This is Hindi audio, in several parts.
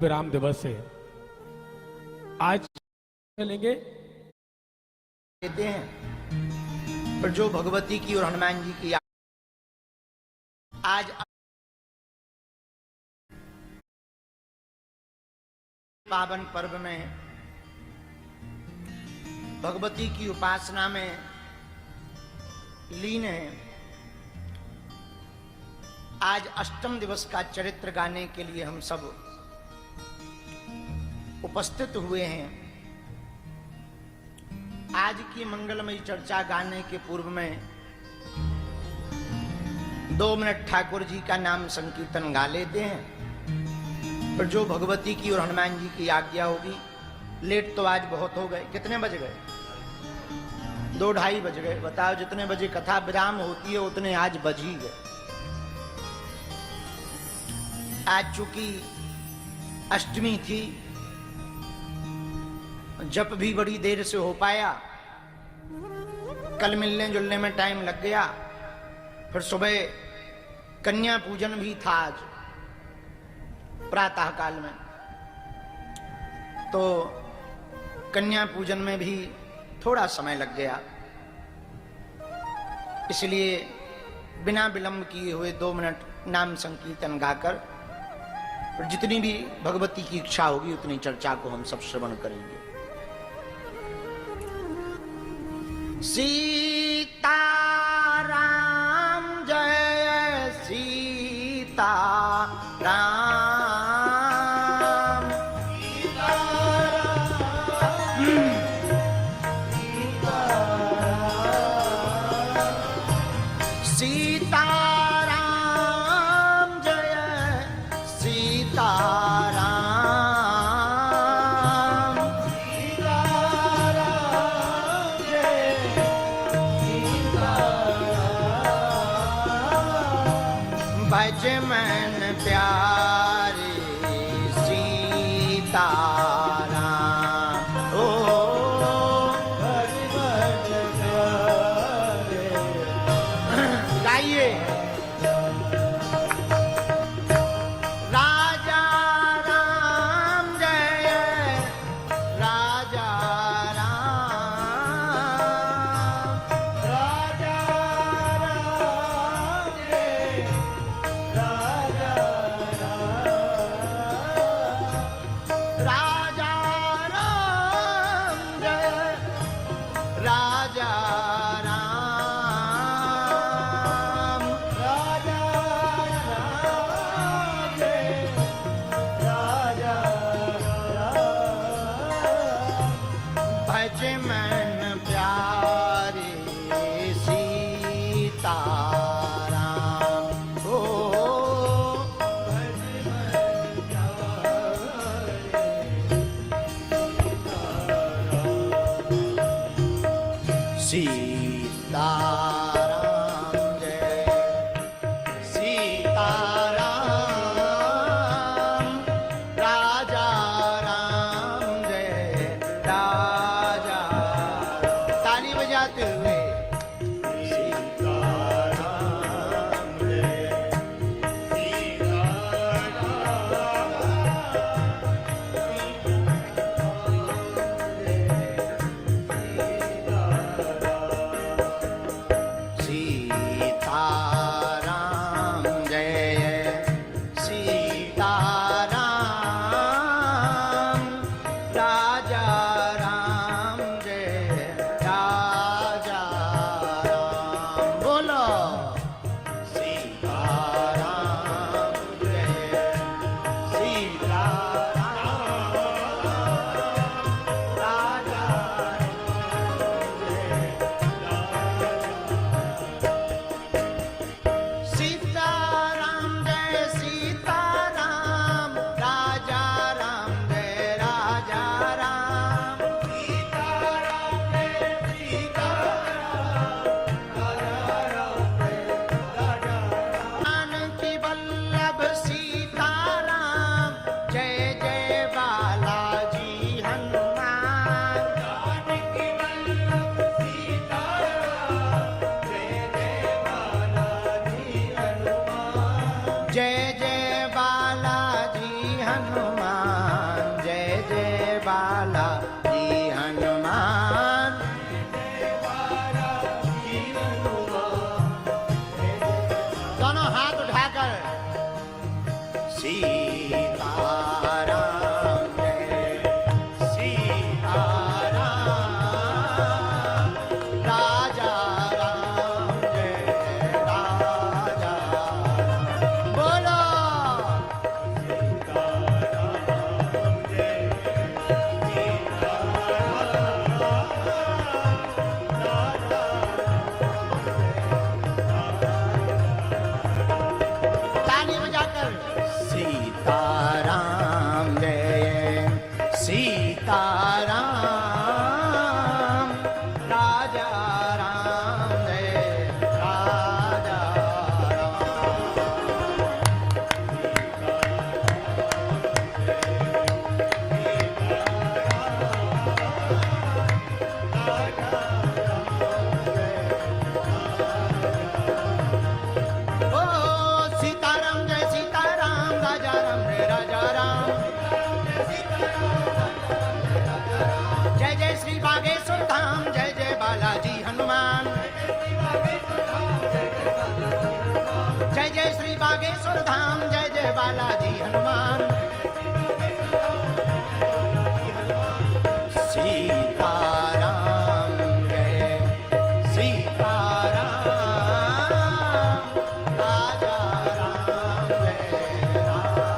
विराम दिवस है। आज चलेंगे देते हैं पर जो भगवती की और हनुमान जी की आज पावन पर्व में भगवती की उपासना में लीन है। आज अष्टम दिवस का चरित्र गाने के लिए हम सब उपस्थित हुए हैं। आज की मंगलमयी चर्चा गाने के पूर्व में 2 मिनट ठाकुर जी का नाम संकीर्तन गा लेते हैं, पर जो भगवती की और हनुमान जी की आज्ञा होगी। लेट तो आज बहुत हो गए। कितने बज गए? 2-2:30 बज गए। बताओ, जितने बजे कथा विराम होती है उतने आज बज ही गए। आज चूंकि अष्टमी थी, जप भी बड़ी देर से हो पाया। कल मिलने जुलने में टाइम लग गया। फिर सुबह कन्या पूजन भी था आज प्रातः काल में, तो कन्या पूजन में भी थोड़ा समय लग गया। इसलिए बिना विलंब किए हुए 2 मिनट नाम संकीर्तन गाकर और जितनी भी भगवती की इच्छा होगी उतनी चर्चा को हम सब श्रवण करेंगे। सीता राम जय सीता राम। सीता राम जय सीता भज मन प्यारे सीता राम। ओ भज मन प्यारे। गाइए। राजा राम जय राजा राम। राजा राम जय राजा राम जय राजा राम। राजा राम जय राजा राम। भज मन प्यारे सीता राम। ओ भज मन प्यारे सीता राम जय सीता राम। राजा राम जय राजा। ताली बजाते हुए सीता राम जय सीता सीता राम जय दोनों हाथ उठाकर सीताराम जय सीताराम, राजा राम जय राजा राम। बोलो ताली बजाकर सीताराम जय सीताराम, राजा राम जय राजा राम। ओ सीताराम जय सीताराम, राजा राम जय राजा राम। जय जय श्री बागेश्वर धाम, जय जय बालाजी हनुमान। जय जय श्री बागेश्वर धाम, जय जय बालाजी हनुमान। सीताराम जय सीताराम, राजा राम जय राजा।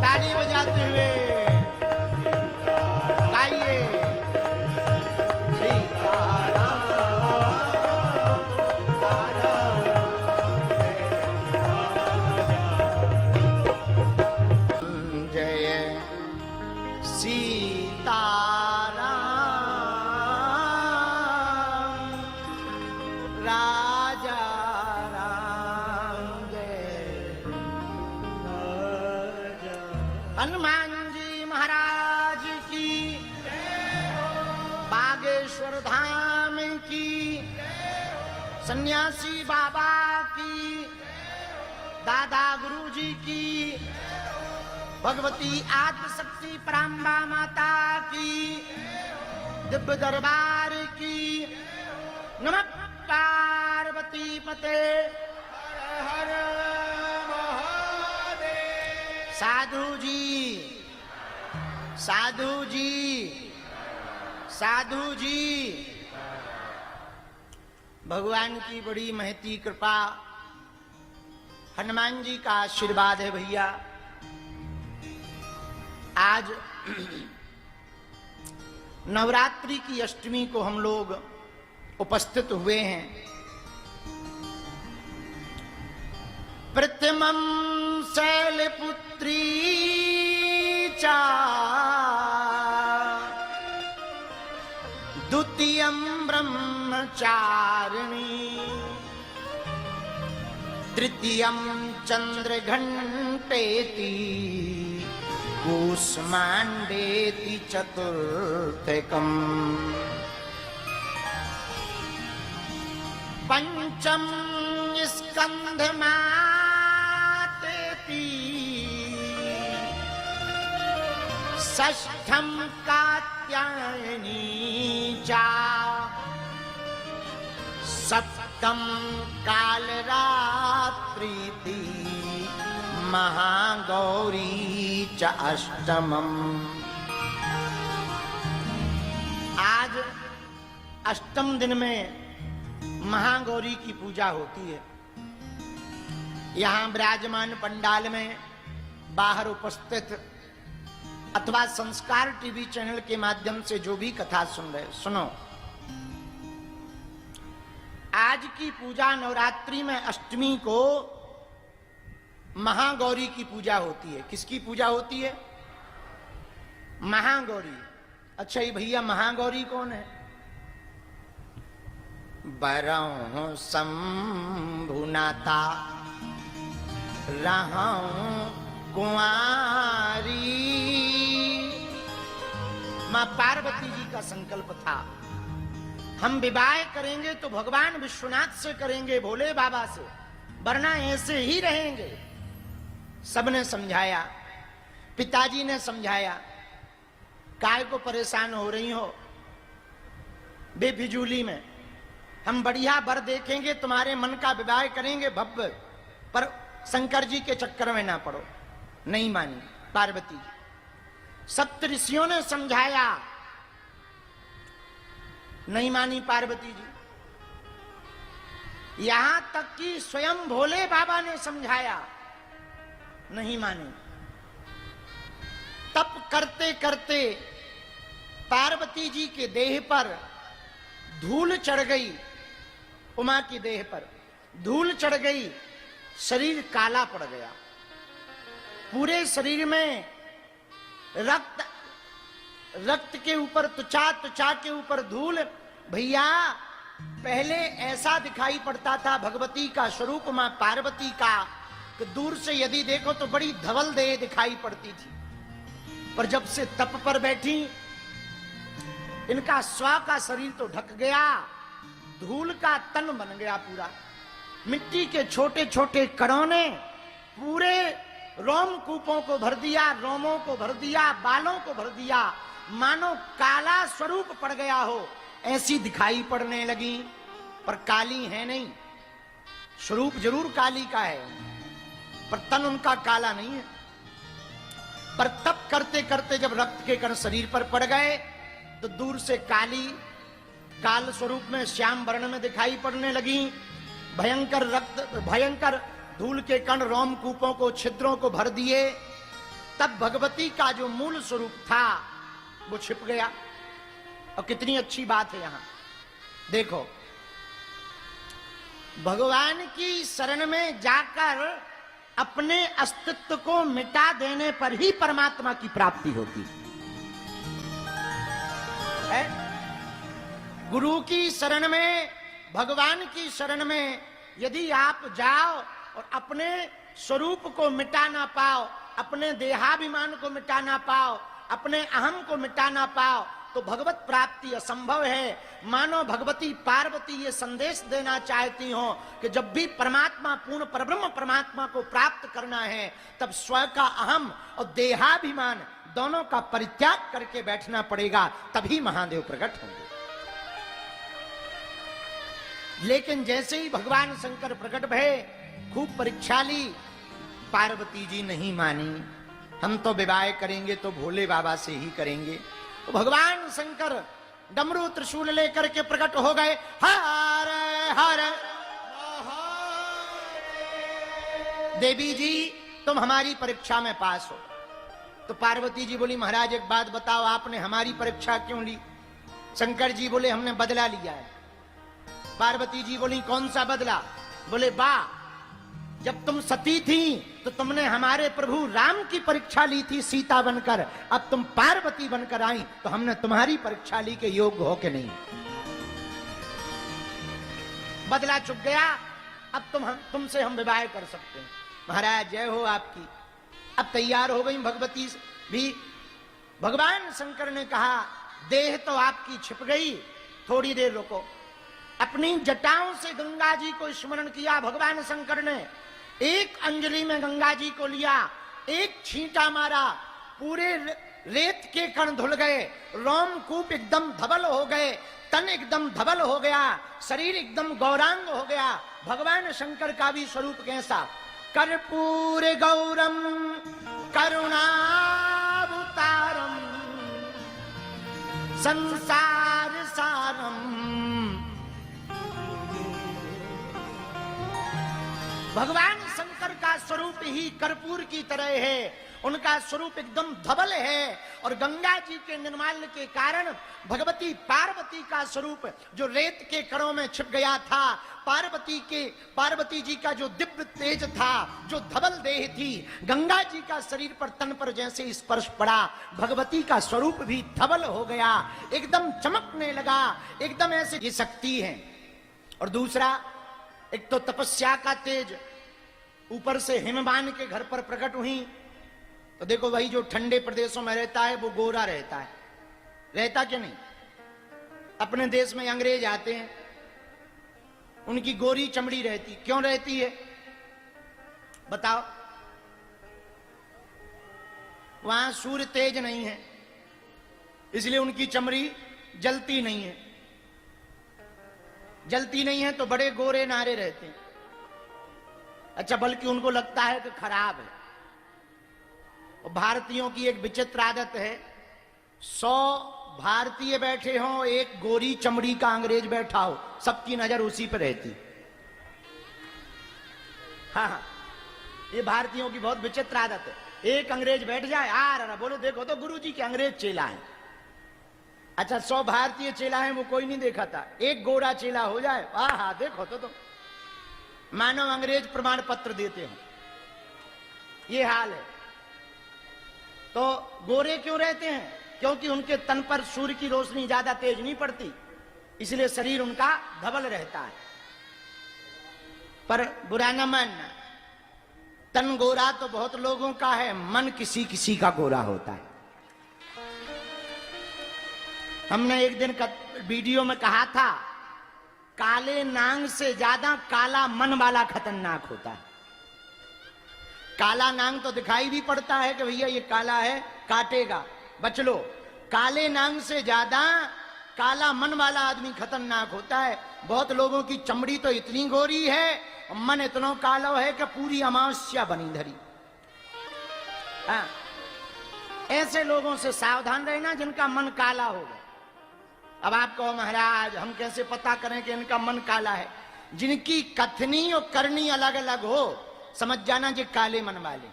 ताली बजाते हुए गाइए सीताराम जय सीताराम, राजा राम जय हनुमान जी महाराज की, बागेश्वर धाम की, सन्यासी बाबा की, दादा गुरु जी की, भगवती आदिशक्ति पराम्बा माता की, दिव्य दरबार की। नमः पार्वती पते हर हर महादेव। साधु जी साधु जी साधु जी, भगवान की बड़ी महती कृपा, हनुमान जी का आशीर्वाद है भैया। आज नवरात्रि की अष्टमी को हम लोग उपस्थित हुए हैं। प्रथमं शैलपुत्री चा, द्वितीयं ब्रह्मचारिणी, तृतीयं चंद्रघंटेति, कूष्मांडेति चतुर्थकम्, पंचम स्कंधमातेति, षष्ठम कात्यायनी चा, सप्तम कालरात्रीति, महागौरी च अष्टमम। आज अष्टम दिन में महागौरी की पूजा होती है। यहां विराजमान पंडाल में, बाहर उपस्थित अथवा संस्कार टीवी चैनल के माध्यम से जो भी कथा सुन रहे, सुनो। आज की पूजा नवरात्रि में अष्टमी को महागौरी की पूजा होती है। किसकी पूजा होती है? महागौरी। अच्छा ये भैया महागौरी कौन है? बरहु शंभुनाथा रहूं कुंवारी। मां पार्वती जी का संकल्प था, हम विवाह करेंगे तो भगवान विश्वनाथ से करेंगे, भोले बाबा से, वरना ऐसे ही रहेंगे। सबने समझाया, पिताजी ने समझाया, काय को परेशान हो रही हो बेफिजूली में, हम बढ़िया वर देखेंगे, तुम्हारे मन का विवाह करेंगे भव्य, पर शंकर जी के चक्कर में ना पड़ो। नहीं मानी पार्वती जी। सप्त ऋषियों ने समझाया, नहीं मानी पार्वती जी। यहां तक कि स्वयं भोले बाबा ने समझाया, नहीं माने। तप करते करते पार्वती जी के देह पर धूल चढ़ गई, उमा की देह पर धूल चढ़ गई, शरीर काला पड़ गया, पूरे शरीर में रक्त के ऊपर त्वचा के ऊपर धूल। भैया पहले ऐसा दिखाई पड़ता था भगवती का स्वरूप मां पार्वती का कि दूर से यदि देखो तो बड़ी धवल देह दिखाई पड़ती थी, पर जब से तप पर बैठी इनका स्व का शरीर तो ढक गया, धूल का तन बन गया पूरा। मिट्टी के छोटे छोटे कणों ने पूरे रोमकूपों को भर दिया, रोमों को भर दिया, बालों को भर दिया, मानो काला स्वरूप पड़ गया हो ऐसी दिखाई पड़ने लगी। पर काली है नहीं, स्वरूप जरूर काली का है, पर तन उनका काला नहीं है। पर तप करते करते जब रक्त के कण शरीर पर पड़ गए तो दूर से काल स्वरूप में श्याम वर्ण में दिखाई पड़ने लगी। भयंकर धूल के कण रोमकूपों को, छिद्रों को भर दिए। तब भगवती का जो मूल स्वरूप था वो छिप गया। और कितनी अच्छी बात है यहां देखो, भगवान की शरण में जाकर अपने अस्तित्व को मिटा देने पर ही परमात्मा की प्राप्ति होती है। गुरु की शरण में, भगवान की शरण में यदि आप जाओ और अपने स्वरूप को मिटा ना पाओ, अपने देहाभिमान को मिटा ना पाओ, अपने अहम को मिटा ना पाओ, तो भगवत प्राप्ति असंभव है। मानो भगवती पार्वती ये संदेश देना चाहती हो कि जब भी परमात्मा, पूर्ण परब्रह्म परमात्मा को प्राप्त करना है, तब स्व का अहम और देहाभिमान दोनों का परित्याग करके बैठना पड़ेगा, तभी महादेव प्रकट होंगे। लेकिन जैसे ही भगवान शंकर प्रकट भये, खूब परीक्षा ली, पार्वती जी नहीं मानी। हम तो विवाह करेंगे तो भोले बाबा से ही करेंगे। तो भगवान शंकर डमरू त्रिशूल लेकर के प्रकट हो गए। हर हर देवी जी तुम हमारी परीक्षा में पास हो। तो पार्वती जी बोली, महाराज एक बात बताओ, आपने हमारी परीक्षा क्यों ली? शंकर जी बोले, हमने बदला लिया है। पार्वती जी बोली, कौन सा बदला? बोले, बा जब तुम सती थी तो तुमने हमारे प्रभु राम की परीक्षा ली थी सीता बनकर, अब तुम पार्वती बनकर आई तो हमने तुम्हारी परीक्षा ली के योग्य हो के नहीं। बदला चुक गया, अब तुमसे हम विवाह कर सकते हैं। महाराज जय हो आपकी। अब तैयार हो गई भगवती भी। भगवान शंकर ने कहा, देह तो आपकी छिप गई, थोड़ी देर रुको। अपनी जटाओं से गंगा जी को स्मरण किया भगवान शंकर ने। एक अंजलि में गंगा जी को लिया, एक छींटा मारा, पूरे रेत के कण धुल गए, रोमकूप एकदम धवल हो गए, तन एकदम धवल हो गया, शरीर एकदम गौरांग हो गया। भगवान शंकर का भी स्वरूप कैसा? कर्पूर गौरम करुणावतारम संसार सारम। भगवान शंकर का स्वरूप ही कर्पूर की तरह है, उनका स्वरूप एकदम धवल है। और गंगा जी के निर्माल्य के कारण भगवती पार्वती का स्वरूप जो रेत के कणों में छिप गया था, पार्वती जी का जो दिव्य तेज था, जो धवल देह थी, गंगा जी का शरीर पर, तन पर जैसे स्पर्श पड़ा, भगवती का स्वरूप भी धवल हो गया, एकदम चमकने लगा, एकदम ऐसे। ये शक्ति है। और दूसरा, एक तो तपस्या का तेज, ऊपर से हिमवान के घर पर प्रकट हुई। तो देखो, वही जो ठंडे प्रदेशों में रहता है वो गोरा रहता है, रहता क्या नहीं? अपने देश में अंग्रेज आते हैं, उनकी गोरी चमड़ी रहती, क्यों रहती है बताओ? वहां सूर्य तेज नहीं है, इसलिए उनकी चमड़ी जलती नहीं है। जलती नहीं है तो बड़े गोरे नारे रहते हैं। अच्छा, बल्कि उनको लगता है कि खराब है। और भारतीयों की एक विचित्र आदत है, 100 भारतीय बैठे हों, एक गोरी चमड़ी का अंग्रेज बैठा हो, सबकी नजर उसी पर रहती। हाँ, ये भारतीयों की बहुत विचित्र आदत है। एक अंग्रेज बैठ जाए, आ रहा बोलो देखो तो गुरुजी के अंग्रेज चेला है। अच्छा, 100 भारतीय चेला है, वो कोई नहीं देखा था। एक गोरा चेला हो जाए, आहा देखो तो मानो अंग्रेज प्रमाण पत्र देते हो। ये हाल है। तो गोरे क्यों रहते हैं? क्योंकि उनके तन पर सूर्य की रोशनी ज्यादा तेज नहीं पड़ती, इसलिए शरीर उनका धवल रहता है। पर बुरा न मानना, तन गोरा तो बहुत लोगों का है, मन किसी किसी का गोरा होता है। हमने एक दिन वीडियो में कहा था, काले नांग से ज्यादा काला मन वाला खतरनाक होता है। काला नांग तो दिखाई भी पड़ता है कि भैया ये काला है, काटेगा, बच लो। काले नांग से ज्यादा काला मन वाला आदमी खतरनाक होता है। बहुत लोगों की चमड़ी तो इतनी गोरी है, मन इतना कालो है कि पूरी अमावस्या बनी धरी। हाँ, ऐसे लोगों से सावधान रहना जिनका मन काला होगा। अब आप कहो महाराज हम कैसे पता करें कि इनका मन काला है? जिनकी कथनी और करनी अलग अलग हो, समझ जाना जी काले मन वाले।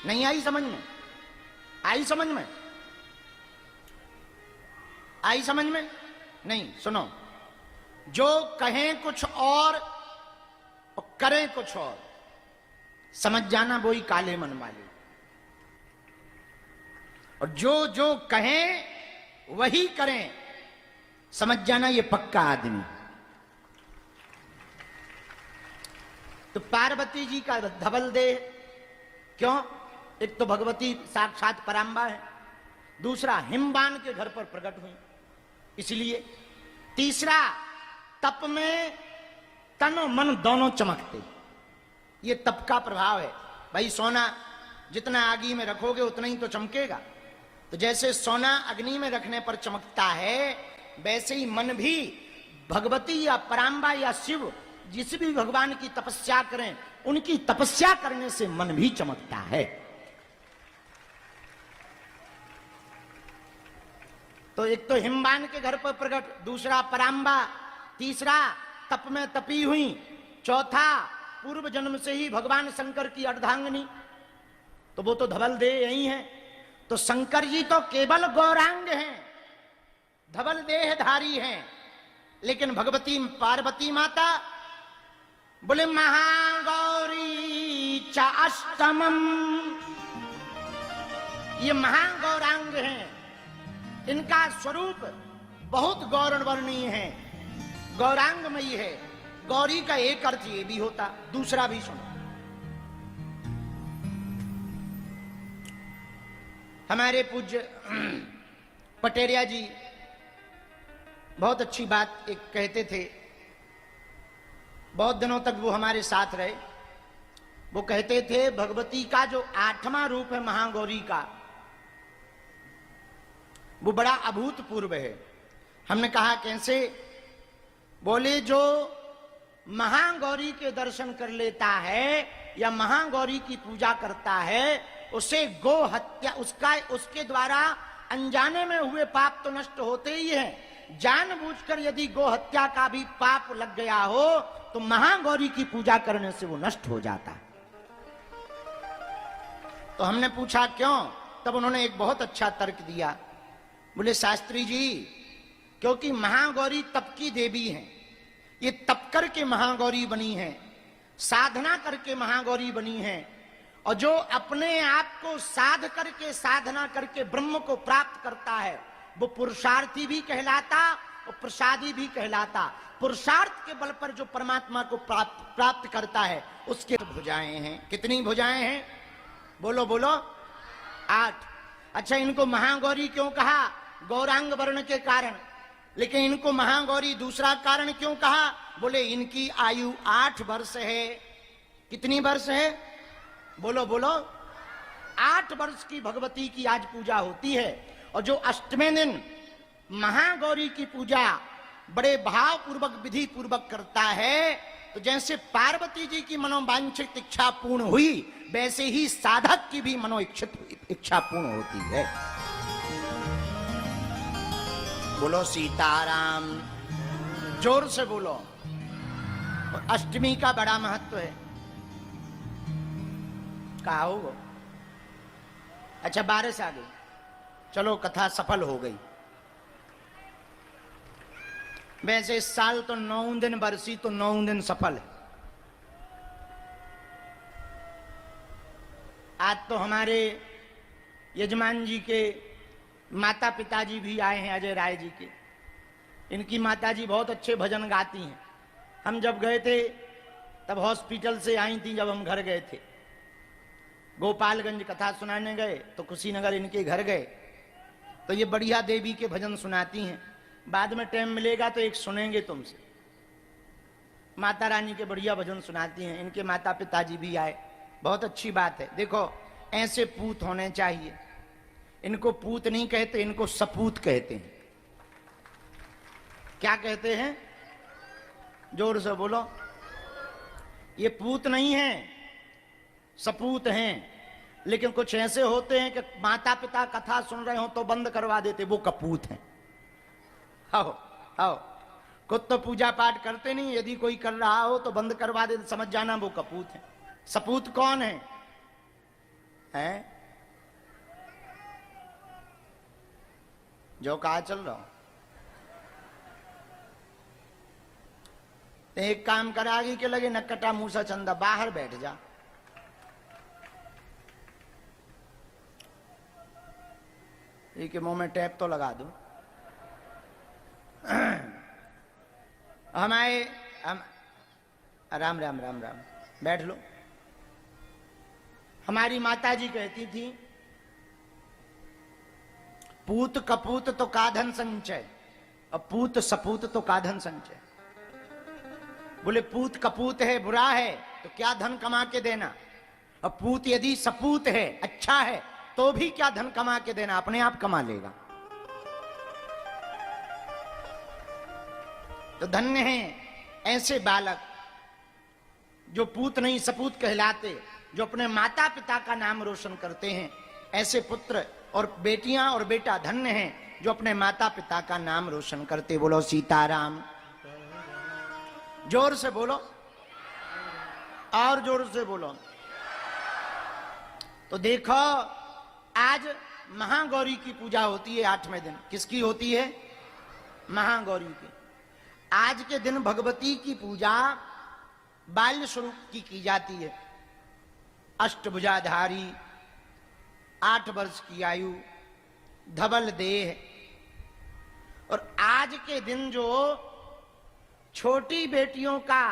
नहीं आई समझ में? आई समझ में? आई समझ में? नहीं, सुनो, जो कहें कुछ और करें कुछ और, समझ जाना वो ही काले मन वाले। और जो जो कहें वही करें, समझ जाना ये पक्का आदमी। तो पार्वती जी का धवल देह क्यों? एक तो भगवती साक्षात पराम्बा है, दूसरा हिमबान के घर पर प्रकट हुई इसलिए, तीसरा तप में तन और मन दोनों चमकते। ये तप का प्रभाव है। भाई सोना जितना आगी में रखोगे उतना ही तो चमकेगा। तो जैसे सोना अग्नि में रखने पर चमकता है, वैसे ही मन भी भगवती या पराम्बा या शिव जिस भी भगवान की तपस्या करें, उनकी तपस्या करने से मन भी चमकता है। तो एक तो हिमबान के घर पर प्रकट, दूसरा पराम्बा, तीसरा तप में तपी हुई, चौथा पूर्व जन्म से ही भगवान शंकर की अर्धांगिनी। तो वो तो धवल देह यही है। तो शंकर जी तो केवल गौरांग हैं, धवल देहधारी हैं, लेकिन भगवती पार्वती माता बोले महागौरी च अष्टमम, ये महागौरांग हैं। इनका स्वरूप बहुत गौरवर्णीय है, गौरांगमयी है। गौरी का एक अर्थ ये भी होता, दूसरा भी सुनो। हमारे पूज्य पटेरिया जी बहुत अच्छी बात एक कहते थे, बहुत दिनों तक वो हमारे साथ रहे। वो कहते थे भगवती का जो 8वां रूप है महागौरी का, वो बड़ा अभूतपूर्व है। हमने कहा कैसे? बोले जो महागौरी के दर्शन कर लेता है या महागौरी की पूजा करता है, उसे गो हत्या, उसके द्वारा अनजाने में हुए पाप तो नष्ट होते ही हैं। जानबूझकर यदि गो हत्या का भी पाप लग गया हो तो महागौरी की पूजा करने से वो नष्ट हो जाता है। तो हमने पूछा क्यों? तब उन्होंने एक बहुत अच्छा तर्क दिया। बोले शास्त्री जी, क्योंकि महागौरी तप की देवी हैं, ये तप करके महागौरी बनी है, साधना करके महागौरी बनी है। और जो अपने आप को साध करके, साधना करके ब्रह्म को प्राप्त करता है, वो पुरुषार्थी भी कहलाता और प्रसादी भी कहलाता। पुरुषार्थ के बल पर जो परमात्मा को प्राप्त करता है, उसके भुजाएं हैं। कितनी भुजाएं हैं? बोलो बोलो, 8। अच्छा, इनको महागौरी क्यों कहा? गौरांग वर्ण के कारण। लेकिन इनको महागौरी दूसरा कारण क्यों कहा? बोले इनकी आयु 8 वर्ष है। कितनी वर्ष है? बोलो बोलो, 8 वर्ष की भगवती की आज पूजा होती है। और जो अष्टवें दिन महागौरी की पूजा बड़े भाव पूर्वक विधि पूर्वक करता है, तो जैसे पार्वती जी की मनोवांछित इच्छा पूर्ण हुई, वैसे ही साधक की भी मनोइच्छित इच्छा पूर्ण होती है। बोलो सीताराम, जोर से बोलो। और अष्टमी का बड़ा महत्व है। कहा हो? अच्छा, बारिश आ गई, चलो कथा सफल हो गई। वैसे इस साल तो 9 दिन बरसी, तो 9 दिन सफल है। आज तो हमारे यजमान जी के माता पिताजी भी आए हैं, अजय राय जी के। इनकी माता जी बहुत अच्छे भजन गाती हैं। हम जब गए थे तब हॉस्पिटल से आई थी, जब हम घर गए थे गोपालगंज कथा सुनाने गए, तो कुशीनगर इनके घर गए, तो ये बढ़िया देवी के भजन सुनाती हैं। बाद में टाइम मिलेगा तो एक सुनेंगे तुमसे। माता रानी के बढ़िया भजन सुनाती हैं। इनके माता पिताजी भी आए, बहुत अच्छी बात है। देखो, ऐसे पूत होने चाहिए। इनको पूत नहीं कहते, इनको सपूत कहते हैं। क्या कहते हैं? जोर से बोलो। ये पूत नहीं है, सपूत हैं। लेकिन कुछ ऐसे होते हैं कि माता पिता कथा सुन रहे हो तो बंद करवा देते, वो कपूत हैं। आओ आओ, खुद तो पूजा पाठ करते नहीं, यदि कोई कर रहा हो तो बंद करवा देते, समझ जाना वो कपूत है। सपूत कौन है? हैं? जो कहा चल रहा हो। एक काम करागी के लगे नक्कटा मूसा चंदा, बाहर बैठ जा। के मुंह में टैप तो लगा दो। हम राम राम राम राम, बैठ लो। हमारी माता जी कहती थी, पूत कपूत तो का धन संचय, और पूत सपूत तो का धन संचय। बोले पूत कपूत है, बुरा है, तो क्या धन कमा के देना। और पूत यदि सपूत है, अच्छा है, तो भी क्या धन कमा के देना, अपने आप कमा लेगा। तो धन्य हैं ऐसे बालक जो पूत नहीं सपूत कहलाते, जो अपने माता पिता का नाम रोशन करते हैं। ऐसे पुत्र और बेटियां और बेटा धन्य हैं जो अपने माता पिता का नाम रोशन करते। बोलो सीताराम, जोर से बोलो, और जोर से बोलो। तो देखो, आज महागौरी की पूजा होती है 8वें दिन। किसकी होती है? महागौरी की। आज के दिन भगवती की पूजा बाल्य स्वरूप की जाती है। अष्टभुजाधारी, 8 वर्ष की आयु, धवल देह। और आज के दिन जो छोटी बेटियों का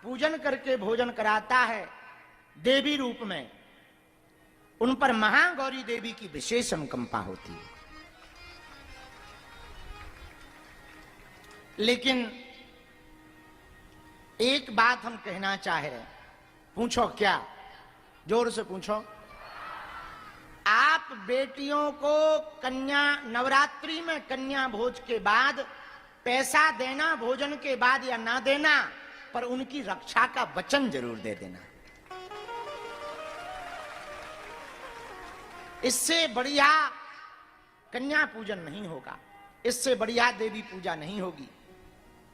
पूजन करके भोजन कराता है देवी रूप में, उन पर महागौरी देवी की विशेष अनुकंपा होती है। लेकिन एक बात हम कहना चाह रहे हैं। पूछो क्या? जोर से पूछो। आप बेटियों को कन्या नवरात्रि में कन्या भोज के बाद पैसा देना, भोजन के बाद या ना देना, पर उनकी रक्षा का वचन जरूर दे देना। इससे बढ़िया कन्या पूजन नहीं होगा, इससे बढ़िया देवी पूजा नहीं होगी।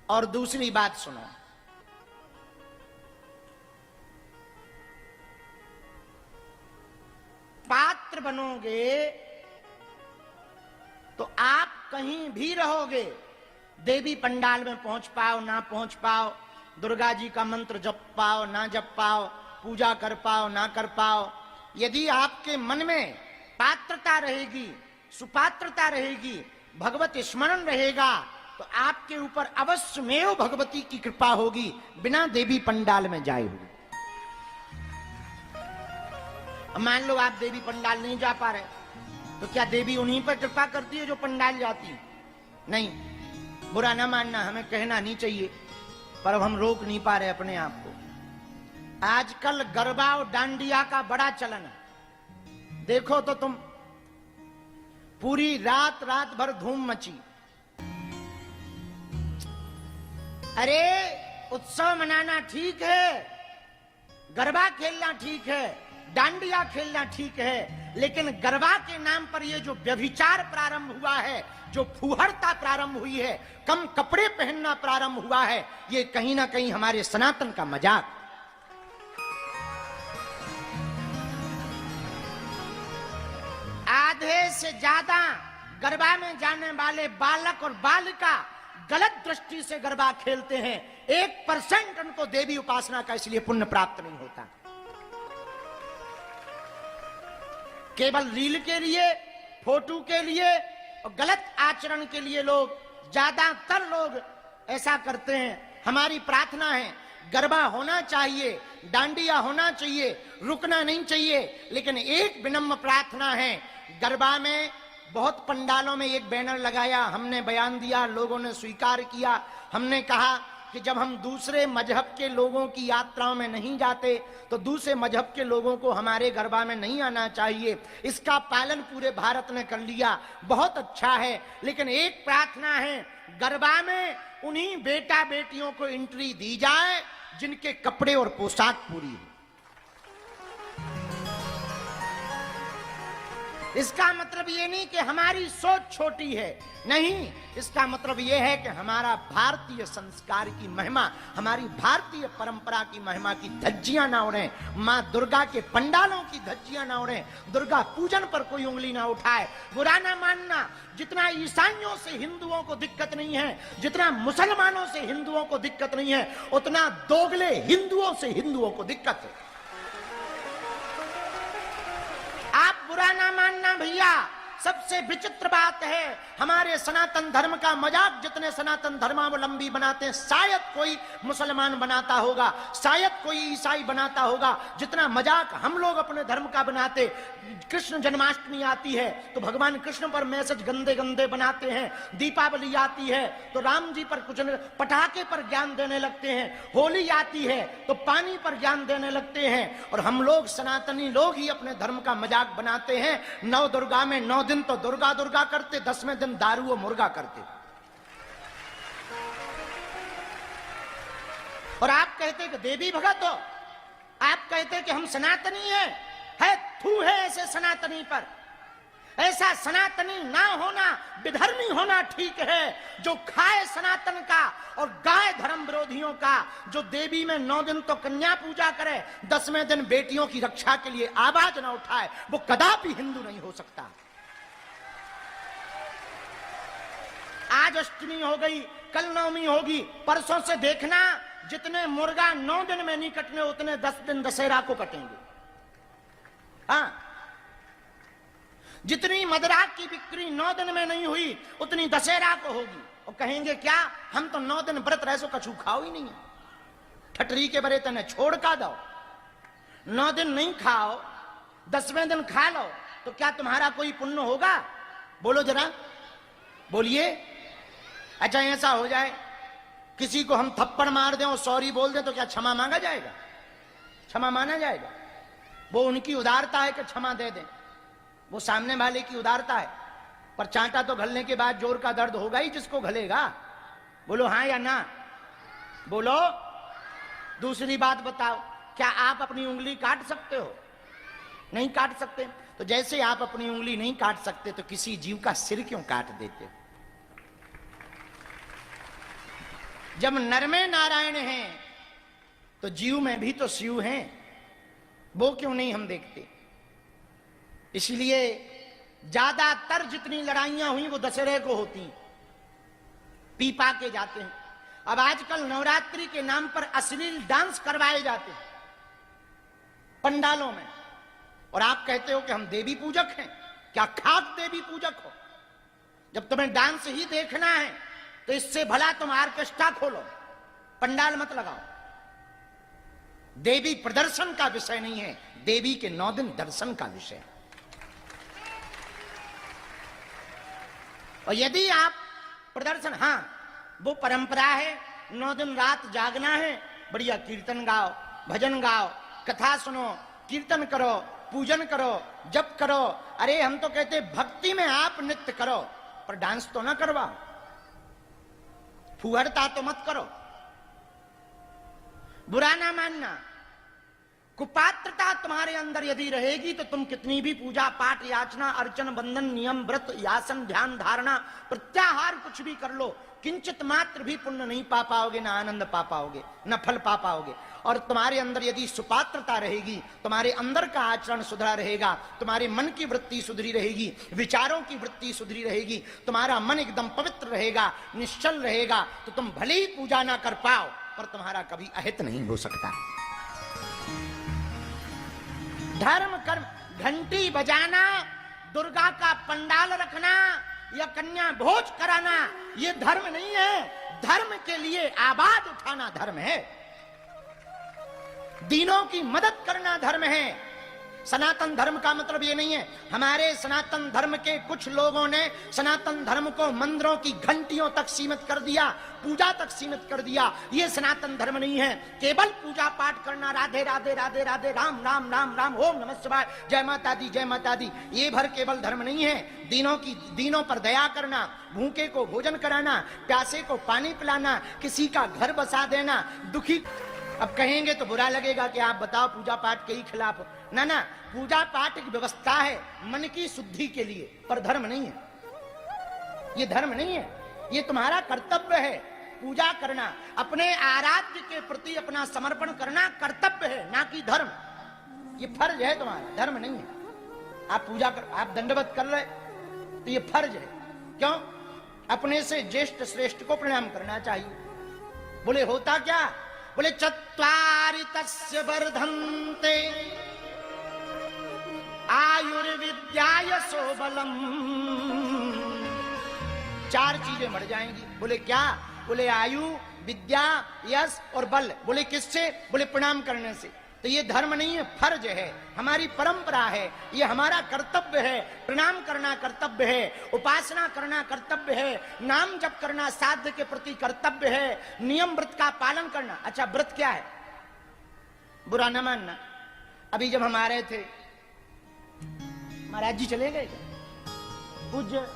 और दूसरी बात सुनो, पात्र बनोगे तो आप कहीं भी रहोगे, देवी पंडाल में पहुंच पाओ ना पहुंच पाओ, दुर्गा जी का मंत्र जप पाओ ना जप पाओ, पूजा कर पाओ ना कर पाओ, यदि आपके मन में पात्रता रहेगी, सुपात्रता रहेगी, भगवत स्मरण रहेगा, तो आपके ऊपर अवश्यमेव भगवती की कृपा होगी, बिना देवी पंडाल में जाए हुए। मान लो आप देवी पंडाल नहीं जा पा रहे, तो क्या देवी उन्हीं पर कृपा करती है जो पंडाल जाती है? नहीं, बुरा ना मानना, हमें कहना नहीं चाहिए, पर अब हम रोक नहीं पा रहे अपने आप को। आजकल गरबा और डांडिया का बड़ा चलन है। देखो तो तुम, पूरी रात रात भर धूम मची, अरे उत्सव मनाना ठीक है, गरबा खेलना ठीक है, डांडिया खेलना ठीक है, लेकिन गरबा के नाम पर ये जो व्यभिचार प्रारंभ हुआ है, जो फुहड़ता प्रारंभ हुई है, कम कपड़े पहनना प्रारंभ हुआ है, ये कहीं ना कहीं हमारे सनातन का मजाक। आधे से ज्यादा गरबा में जाने वाले बालक और बालिका गलत दृष्टि से गरबा खेलते हैं। 1% उनको देवी उपासना का इसलिए पुण्य प्राप्त नहीं होता। केवल रील के लिए, फोटो के लिए और गलत आचरण के लिए लोग, ज्यादातर लोग ऐसा करते हैं। हमारी प्रार्थना है गरबा होना चाहिए, डांडिया होना चाहिए, रुकना नहीं चाहिए, लेकिन एक विनम्र प्रार्थना है, गरबा में बहुत पंडालों में एक बैनर लगाया, हमने बयान दिया, लोगों ने स्वीकार किया। हमने कहा कि जब हम दूसरे मजहब के लोगों की यात्राओं में नहीं जाते तो दूसरे मजहब के लोगों को हमारे गरबा में नहीं आना चाहिए। इसका पालन पूरे भारत ने कर लिया, बहुत अच्छा है, लेकिन एक प्रार्थना है, गरबा में उन्हीं बेटा बेटियों को एंट्री दी जाए जिनके कपड़े और पोशाक पूरी हो। इसका मतलब ये नहीं कि हमारी सोच छोटी है, नहीं, इसका मतलब ये है कि हमारा भारतीय संस्कार की महिमा, हमारी भारतीय परंपरा की महिमा की धज्जियां ना उड़े, मां दुर्गा के पंडालों की धज्जियां ना उड़े, दुर्गा पूजन पर कोई उंगली ना उठाए। बुरा ना मानना, जितना ईसाइयों से हिंदुओं को दिक्कत नहीं है, जितना मुसलमानों से हिंदुओं को दिक्कत नहीं है, उतना दोगले हिंदुओं से हिंदुओं को दिक्कत है। आप बुरा ना मानना भैया, सबसे विचित्र बात है, हमारे सनातन धर्म का मजाक जितने सनातन धर्मावलंबी बनाते हैं, शायद कोई मुसलमान बनाता होगा, शायद कोई ईसाई बनाता होगा, जितना मजाक हम लोग अपने धर्म का बनाते। कृष्ण जन्माष्टमी आती है तो भगवान कृष्ण पर मैसेज गंदे गंदे बनाते हैं, दीपावली आती है तो राम जी पर कुछ पटाखे पर ज्ञान देने लगते हैं, होली आती है तो पानी पर ज्ञान देने लगते हैं, और हम लोग सनातनी लोग ही अपने धर्म का मजाक बनाते हैं। नौ दुर्गा में 9 दिन तो दुर्गा दुर्गा करते, 10वें दिन दारू और मुर्गा करते। और आप कहते कि देवी भगत हो, आप कहते कि हम सनातनी हैं, है थू है ऐसे सनातनी पर। ऐसा सनातनी ना होना, विधर्मी होना ठीक है, जो खाए सनातन का और गाय धर्म विरोधियों का, जो देवी में 9 दिन तो कन्या पूजा करे, 10वें दिन बेटियों की रक्षा के लिए आवाज ना उठाए, वो कदापि हिंदू नहीं हो सकता। आज अष्टमी हो गई, कल नवमी होगी, परसों से देखना जितने मुर्गा 9 दिन में नहीं कटने, उतने 10 दिन दशहरा को कटेंगे। हाँ, जितनी मदराक की बिक्री 9 दिन में नहीं हुई, उतनी दशहरा को होगी। और कहेंगे क्या, हम तो 9 दिन व्रत रह सो, कछू खाओ ही नहीं है, ठटरी के बरे तने छोड़ का दो। 9 दिन नहीं खाओ, 10वें दिन खा लो, तो क्या तुम्हारा कोई पुण्य होगा? बोलो जरा, बोलिए। अच्छा, ऐसा हो जाए किसी को हम थप्पड़ मार दें और सॉरी बोल दें तो क्या क्षमा मांगा जाएगा? क्षमा माना जाएगा? वो उनकी उदारता है कि क्षमा दे दें, वो सामने वाले की उदारता है। पर चांटा तो घलने के बाद जोर का दर्द होगा ही जिसको घलेगा। बोलो हाँ या ना, बोलो। दूसरी बात बताओ, क्या आप अपनी उंगली काट सकते हो? नहीं काट सकते। तो जैसे आप अपनी उंगली नहीं काट सकते तो किसी जीव का सिर क्यों काट देते हो? जब नर में नारायण हैं तो जीव में भी तो शिव हैं, वो क्यों नहीं हम देखते? इसलिए ज्यादातर जितनी लड़ाइयां हुई वो दशहरे को होती, पी पा के जाते हैं। अब आजकल नवरात्रि के नाम पर अश्लील डांस करवाए जाते हैं पंडालों में, और आप कहते हो कि हम देवी पूजक हैं। क्या खाक देवी पूजक हो? जब तुम्हें डांस ही देखना है तो इससे भला तुम ऑर्केस्ट्रा खोलो, पंडाल मत लगाओ। देवी प्रदर्शन का विषय नहीं है, देवी के 9 दिन दर्शन का विषय है। और यदि आप प्रदर्शन, हाँ वो परंपरा है, 9 दिन रात जागना है, बढ़िया कीर्तन गाओ, भजन गाओ, कथा सुनो, कीर्तन करो, पूजन करो, जप करो। अरे हम तो कहते भक्ति में आप नृत्य करो, पर डांस तो ना करवाओ, फुहड़ता तो मत करो। बुरा ना मानना। कुपात्रता तुम्हारे अंदर यदि रहेगी तो तुम कितनी भी पूजा पाठ याचना अर्चन बंधन नियम व्रत यासन ध्यान धारणा प्रत्याहार कुछ भी कर लो, किंचित मात्र भी पुण्य नहीं पा पाओगे, ना आनंद पा पाओगे, न फल पा पाओगे। और तुम्हारे अंदर यदि सुपात्रता रहेगी, तुम्हारे अंदर का आचरण सुधरा रहेगा, तुम्हारे मन की वृत्ति सुधरी रहेगी, विचारों की वृत्ति सुधरी रहेगी, तुम्हारा मन एकदम पवित्र रहेगा, निश्चल रहेगा, तो तुम भले ही पूजा ना कर पाओ पर तुम्हारा कभी अहित नहीं हो सकता। धर्म कर्म, घंटी बजाना, दुर्गा का पंडाल रखना या कन्या भोज कराना ये धर्म नहीं है। धर्म के लिए आवाज उठाना धर्म है, दीनों की मदद करना धर्म है। सनातन धर्म का मतलब ये नहीं है, हमारे सनातन धर्म के कुछ लोगों ने सनातन धर्म को मंदिरों की घंटियों तक सीमित कर दिया, पूजा तक सीमित कर दिया। ये सनातन धर्म नहीं है। केवल पूजा पाठ करना, राधे राधे राधे राधे राम राम राम राम ओम नमः शिवाय जय माता दी जय माता दी, ये भर केवल धर्म नहीं है। दीनों पर दया करना, भूखे को भोजन कराना, प्यासे को पानी पिलाना, किसी का घर बसा देना, दुखी। अब कहेंगे तो बुरा लगेगा कि आप बताओ पूजा पाठ के ही खिलाफ हो। ना ना, पूजा पाठ एक व्यवस्था है मन की शुद्धि के लिए, पर धर्म नहीं है। ये धर्म नहीं है, ये तुम्हारा कर्तव्य है पूजा करना, अपने आराध्य के प्रति अपना समर्पण करना कर्तव्य है, ना कि धर्म। ये फर्ज है तुम्हारा, धर्म नहीं है। आप पूजा कर, आप दंडवत कर रहे तो ये फर्ज है। क्यों? अपने से ज्येष्ठ श्रेष्ठ को प्रणाम करना चाहिए। बोले होता क्या? बोले चत्वारि तस्य वर्धन्ते आयुर्विद्या यशो बलम। चार चीजें बढ़ जाएंगी। बोले क्या? बोले आयु, विद्या, यश और बल। बोले किससे? बोले प्रणाम करने से। तो ये धर्म नहीं है, फर्ज है, हमारी परंपरा है, ये हमारा कर्तव्य है। प्रणाम करना कर्तव्य है, उपासना करना कर्तव्य है, नाम जप करना साध्य के प्रति कर्तव्य है, नियम व्रत का पालन करना। अच्छा, व्रत क्या है? बुरा न मानना, अभी जब हम आ रहे थे, महाराज जी चले गए क्या? पूज्य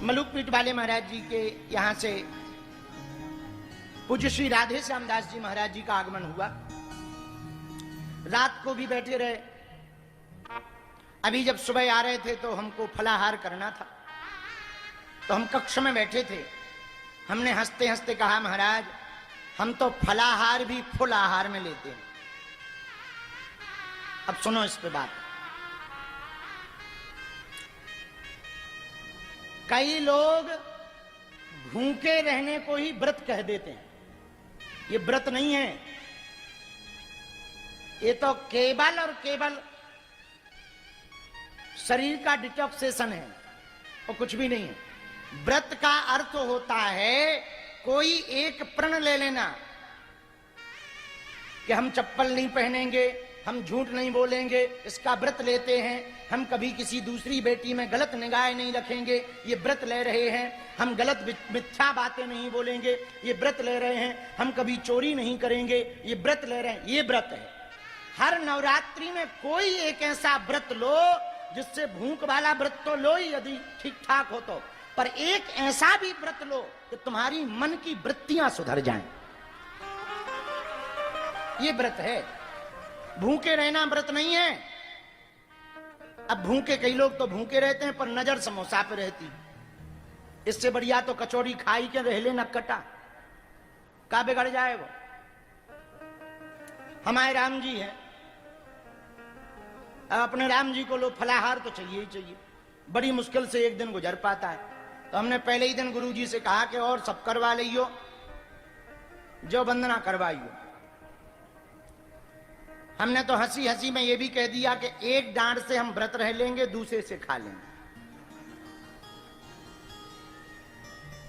मलुकपीठ वाले महाराज जी के यहां से पूज्य श्री राधे श्यामदास जी महाराज जी का आगमन हुआ। रात को भी बैठे रहे। अभी जब सुबह आ रहे थे तो हमको फलाहार करना था, तो हम कक्ष में बैठे थे। हमने हंसते हंसते कहा, महाराज हम तो फलाहार भी फुल आहार में लेते हैं। अब सुनो इस पे बात। कई लोग भूखे रहने को ही व्रत कह देते हैं। ये व्रत नहीं है, ये तो केवल और केवल शरीर का डिटॉक्सेशन है और कुछ भी नहीं है। व्रत का अर्थ होता है कोई एक प्रण ले लेना कि हम चप्पल नहीं पहनेंगे, हम झूठ नहीं बोलेंगे, इसका व्रत लेते हैं। हम कभी किसी दूसरी बेटी में गलत निगाह नहीं रखेंगे, ये व्रत ले रहे हैं। हम गलत मिथ्या बातें नहीं बोलेंगे, ये व्रत ले रहे हैं। हम कभी चोरी नहीं करेंगे, ये व्रत ले रहे हैं। ये व्रत है। हर नवरात्रि में कोई एक ऐसा व्रत लो जिससे भूख वाला व्रत तो लो ही यदि ठीक ठाक हो तो, पर एक ऐसा भी व्रत लो कि तुम्हारी मन की वृत्तियां सुधर जाएं। ये व्रत है। भूखे रहना व्रत नहीं है। अब भूखे कई लोग तो भूखे रहते हैं पर नजर समोसा पे रहती। इससे बढ़िया तो कचौड़ी खाई के रह ले नक्कटा, का बिगड़ जाए वो। हमारे राम जी हैं, अपने राम जी को लो फलाहार तो चाहिए ही चाहिए। बड़ी मुश्किल से एक दिन गुजर पाता है। तो हमने पहले ही दिन गुरु जी से कहा कि और सब करवा लियो, जो वंदना करवाइयो। हमने तो हंसी हंसी में ये भी कह दिया कि एक डांड से हम व्रत रह लेंगे, दूसरे से खा लेंगे।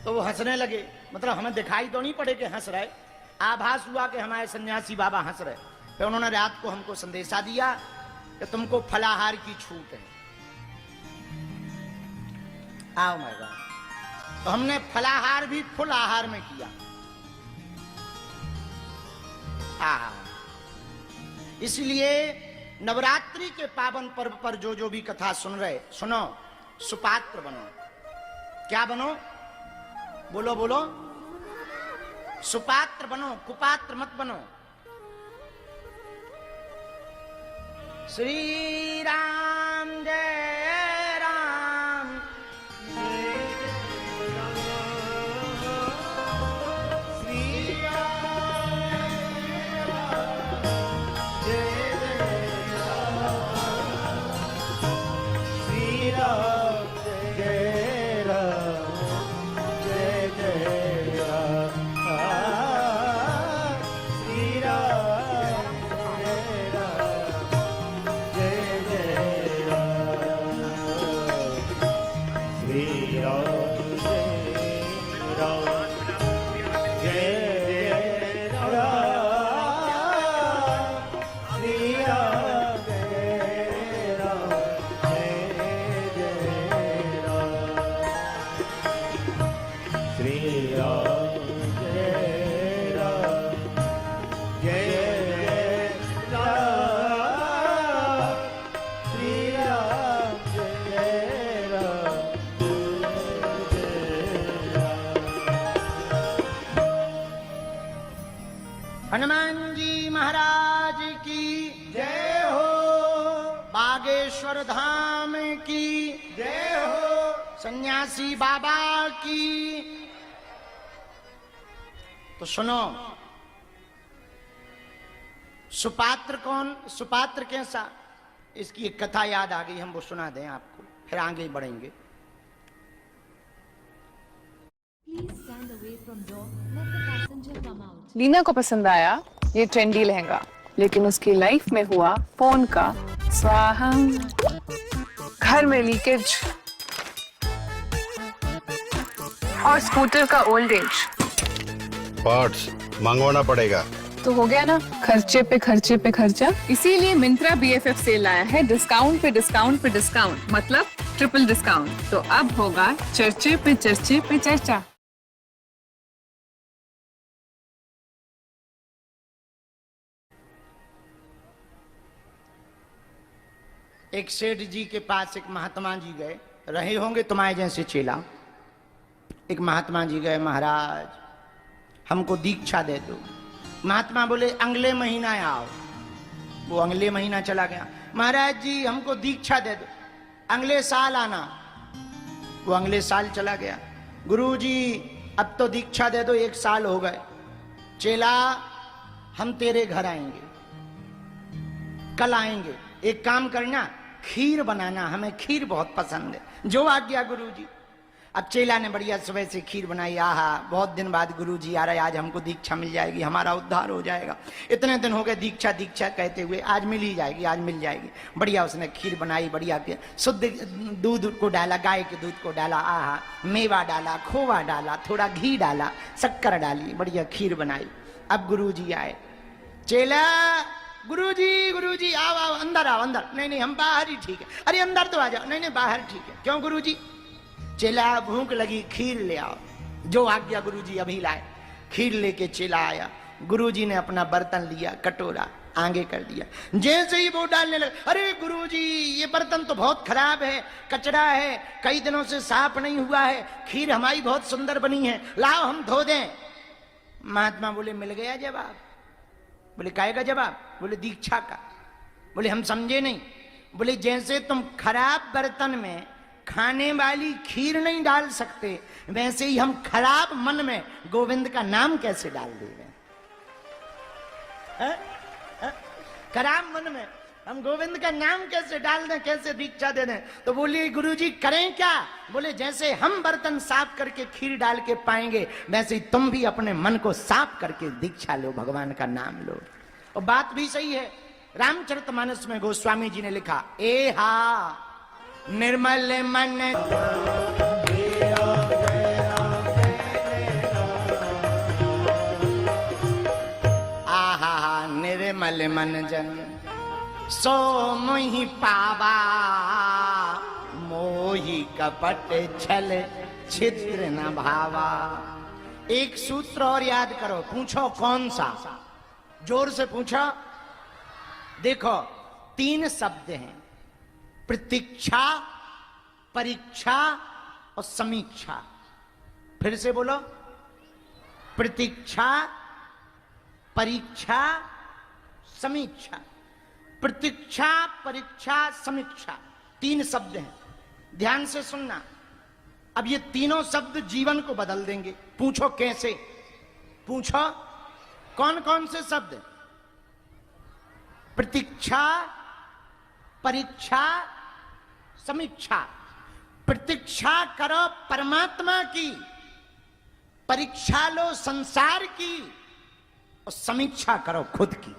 तो वो हंसने लगे, मतलब हमें दिखाई तो नहीं पड़े कि हंस रहे, आभास हुआ कि हमारे सन्यासी बाबा हंस रहे। फिर उन्होंने रात को हमको संदेशा दिया कि तुमको फलाहार की छूट है, आओ मेरा। तो हमने फलाहार भी फुल आहार में किया। इसलिए नवरात्रि के पावन पर्व पर जो जो भी कथा सुन रहे, सुनो, सुपात्र बनो। क्या बनो? बोलो बोलो। सुपात्र बनो, कुपात्र मत बनो। श्री राम जय राम, श्री राम जय राम, श्री राम जय राम, जय जय राम, श्री राम जय राम, जय जय राम, श्री राम जय राम, जय जय राम, श्री राम जय राम, जय जय राम, श्री राम जय राम, जय जय राम, श्री राम जय राम, जय राम। हनुमान जी महाराज की जय हो, बागेश्वर धाम की जय हो, सन्यासी बाबा की। तो सुनो, सुपात्र कौन, सुपात्र कैसा, इसकी एक कथा याद आ गई, हम वो सुना दें आपको, फिर आगे बढ़ेंगे। Please stand away from door. Let the passenger come out. Leena को पसंद आया ये ट्रेंडी लहंगा, लेकिन उसकी लाइफ में हुआ फोन का स्वाहा, घर में लीकेज और स्कूटर का ओल्ड एज। पार्ट्स मंगवाना पड़ेगा। तो हो गया ना खर्चे पे खर्चे पे खर्चा। इसीलिए मिंत्रा BFF सेल लाया है, डिस्काउंट पे डिस्काउंट पे डिस्काउंट, मतलब ट्रिपल डिस्काउंट। तो अब होगा चर्चे पे चर्चा। एक सेठ जी के पास एक महात्मा जी गए, रहे होंगे तुम्हारे जैसे चेला। एक महात्मा जी गए, महाराज हमको दीक्षा दे दो। महात्मा बोले अगले महीना आओ। वो अगले महीना चला गया। महाराज जी हमको दीक्षा दे दो, अगले साल आना। वो अगले साल चला गया। गुरु जी अब तो दीक्षा दे दो, 1 साल हो गए। चेला हम तेरे घर आएंगे, कल आएंगे। एक काम करना, खीर बनाना, हमें खीर बहुत पसंद है। जो आज्ञा गुरु जी। अब चेला ने बढ़िया सुबह से खीर बनाई। आहा, बहुत दिन बाद गुरु जी आ रहे, आज हमको दीक्षा मिल जाएगी, हमारा उद्धार हो जाएगा। इतने दिन हो गए दीक्षा दीक्षा कहते हुए, आज मिल ही जाएगी, आज मिल जाएगी। बढ़िया उसने खीर बनाई, बढ़िया शुद्ध दूध को डाला, गाय के दूध को डाला। आहा, मेवा डाला, खोवा डाला, थोड़ा घी डाला, शक्कर डाली, बढ़िया खीर बनाई। अब गुरु जी आए। चेला गुरुजी आओ आओ, अंदर आओ, अंदर। नहीं हम बाहर ही ठीक है। अरे अंदर तो आ जाओ। नहीं बाहर ठीक है। क्यों गुरुजी? चेला भूख लगी, खीर ले आओ। जो आज्ञा गुरुजी अभी लाए। खीर लेके चेला आया। गुरुजी ने अपना बर्तन लिया, कटोरा आगे कर दिया। जैसे ही वो डालने लगे, अरे गुरुजी ये बर्तन तो बहुत खराब है, कचरा है, कई दिनों से साफ नहीं हुआ है। खीर हमारी बहुत सुंदर बनी है, लाओ हम धो दें। महात्मा बोले मिल गया जवाब। बोले काहे का जवाब? बोले दीक्षा का। बोले हम समझे नहीं। बोले जैसे तुम खराब बर्तन में खाने वाली खीर नहीं डाल सकते, वैसे ही हम खराब मन में गोविंद का नाम कैसे डाल देंगे? खराब मन में हम गोविंद का नाम कैसे डाल दें, कैसे दीक्षा दे दें? तो बोलिए गुरुजी करें क्या? बोले जैसे हम बर्तन साफ करके खीर डाल के पाएंगे, वैसे ही तुम भी अपने मन को साफ करके दीक्षा लो, भगवान का नाम लो। और बात भी सही है। रामचरितमानस में गोस्वामी जी ने लिखा, ए हा निर्मल मन आहा निर्मल मन जन सो मोहि पावा, मोहि कपट छल छिद्र न भावा। एक सूत्र और याद करो। पूछो कौन सा? जोर से पूछो। देखो 3 शब्द हैं, प्रतीक्षा, परीक्षा और समीक्षा। फिर से बोलो। प्रतीक्षा, परीक्षा, समीक्षा। प्रतीक्षा, परीक्षा, समीक्षा, 3 शब्द हैं। ध्यान से सुनना। अब ये तीनों शब्द जीवन को बदल देंगे। पूछो कैसे? पूछो कौन कौन से शब्द? प्रतीक्षा, परीक्षा, समीक्षा। प्रतीक्षा करो परमात्मा की, परीक्षा लो संसार की, और समीक्षा करो खुद की।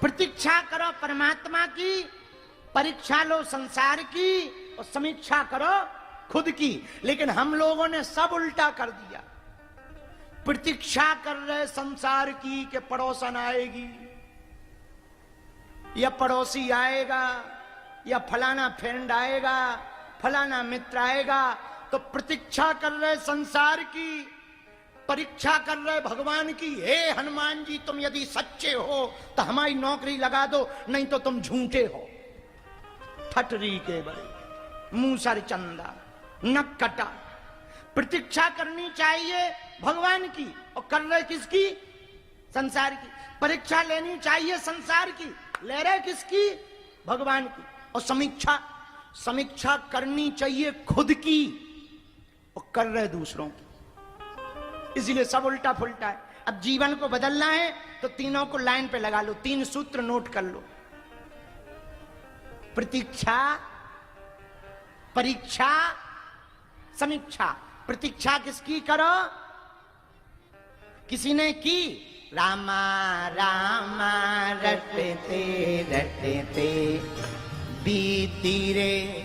प्रतीक्षा करो परमात्मा की, परीक्षा लो संसार की, और समीक्षा करो खुद की। लेकिन हम लोगों ने सब उल्टा कर दिया। प्रतीक्षा कर रहे संसार की कि पड़ोसन आएगी, या पड़ोसी आएगा, या फलाना फ्रेंड आएगा, फलाना मित्र आएगा। तो प्रतीक्षा कर रहे संसार की, परीक्षा कर रहे भगवान की। हे हनुमान जी, तुम यदि सच्चे हो तो हमारी नौकरी लगा दो, नहीं तो तुम झूठे हो। ठटरी के बड़े, मूसर चंदा, नक कटा। प्रतीक्षा करनी चाहिए भगवान की, और कर रहे किसकी? संसार की। परीक्षा लेनी चाहिए संसार की, ले रहे किसकी? भगवान की। और समीक्षा, समीक्षा करनी चाहिए खुद की, और कर रहे दूसरों की। इसीलिए सब उल्टा फुल्टा है। अब जीवन को बदलना है तो तीनों को लाइन पे लगा लो। 3 सूत्र नोट कर लो। प्रतीक्षा, परीक्षा, समीक्षा। प्रतीक्षा किसकी करो? किसी ने की? रामा रामा रटते रटते बीती रे